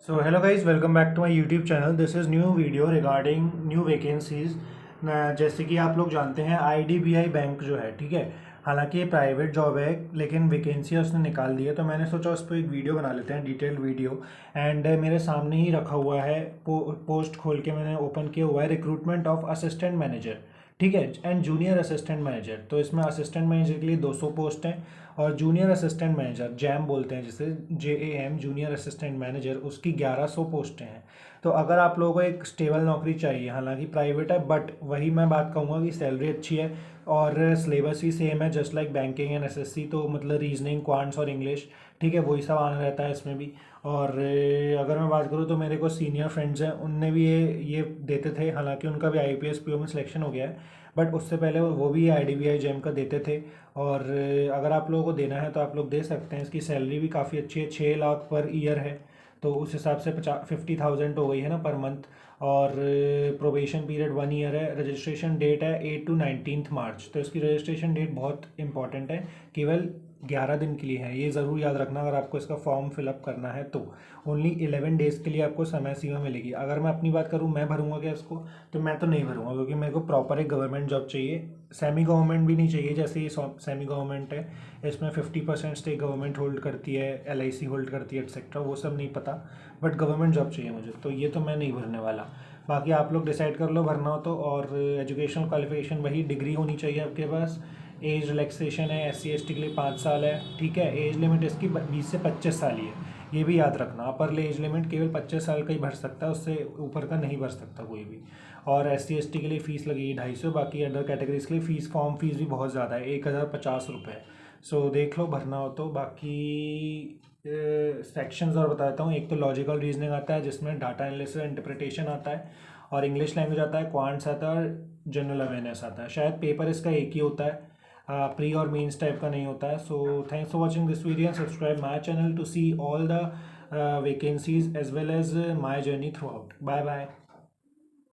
So hello guys, welcome back to my YouTube channel. This is new video regarding new vacancies. जैसे कि आप लोग जानते हैं IDBI बैंक जो है, ठीक है, हालांकि ये प्राइवेट जॉब है लेकिन वैकेंसी उसने निकाल दी है, तो मैंने सोचा उस पर एक वीडियो बना लेते हैं, डिटेल्ड वीडियो। एंड मेरे सामने ही रखा हुआ है, पोस्ट खोल के मैंने ओपन किया हुआ है, रिक्रूटमेंट ऑफ असिस्टेंट मैनेजर, ठीक है, एंड जूनियर असिस्टेंट मैनेजर। तो इसमें असिस्टेंट मैनेजर के लिए 200 पोस्ट हैं और जूनियर असिस्टेंट मैनेजर जैम बोलते हैं जिसे, JAM जूनियर असिस्टेंट मैनेजर, उसकी 1100 पोस्टें हैं। तो अगर आप लोगों को एक स्टेबल नौकरी चाहिए, हालांकि प्राइवेट है बट वही मैं बात कहूँगा कि सैलरी अच्छी है और सिलेबस भी सेम है just like banking and SSC, तो मतलब रीजनिंग, क्वांट्स और इंग्लिश, ठीक है, वही सब आना रहता है इसमें भी। और अगर मैं बात करूँ तो मेरे को सीनियर फ्रेंड्स हैं, उनने भी ये देते थे, हालांकि उनका भी IPS PO में सिलेक्शन हो गया है, बट उससे पहले वो भी IDBI जैम का देते थे। और अगर आप लोगों को देना है तो आप लोग दे सकते हैं। इसकी सैलरी भी काफ़ी अच्छी है, 6 लाख पर ईयर है, तो उस हिसाब से 50,000 हो गई है ना पर मंथ। और प्रोबेशन पीरियड 1 ईयर है। रजिस्ट्रेशन डेट है 8 to 19 मार्च। तो इसकी रजिस्ट्रेशन डेट बहुत इंपॉर्टेंट है, केवल 11 दिन के लिए है, ये ज़रूर याद रखना अगर आपको इसका फॉर्म फिलअप करना है तो। ओनली 11 डेज़ के लिए आपको समय सीमा मिलेगी। अगर मैं अपनी बात करूँ, मैं भरूँगा क्या इसको, तो मैं तो नहीं भरूँगा, क्योंकि मेरे को प्रॉपर एक गवर्नमेंट जॉब चाहिए। सेमी गवर्नमेंट भी नहीं चाहिए, जैसे ये सेमी गवर्नमेंट है, इसमें 50% स्टेक गवर्नमेंट होल्ड करती है, LIC होल्ड करती है एक्सेट्रा, वो सब नहीं पता, बट गवर्नमेंट जॉब चाहिए मुझे, तो ये तो मैं नहीं भरने वाला। बाकी आप लोग डिसाइड कर लो भरना हो तो। और एजुकेशनल क्वालिफिकेशन वही डिग्री होनी चाहिए आपके पास। एज रिलैक्सेशन है, SC ST के लिए 5 साल है, ठीक है। एज लिमिट इसकी 20 से 25 साल ही है, ये भी याद रखना। अपर एज लिमिट केवल 25 साल का ही भर सकता है, उससे ऊपर का नहीं भर सकता कोई भी। और SC ST के लिए फ़ीस लगेगी 250। बाकी अदर कैटेगरीज के लिए फ़ीस, फॉर्म फीस भी बहुत ज़्यादा है, 1050 रुपये। सो देख लो भरना हो तो। बाकी सेक्शंस और बता देता हूँ। एक तो लॉजिकल रीजनिंग आता है, जिसमें डाटा एनालिसिस इंटरप्रिटेशन आता है, और इंग्लिश लैंग्वेज आता है, क्वांट्स आता है, और जनरल अवेयरनेस आता है। शायद पेपर इसका एक ही होता है, प्री और मेंस टाइप का नहीं होता है। So thanks for watching this video and subscribe my channel to see all the vacancies as well as my journey throughout. Bye bye.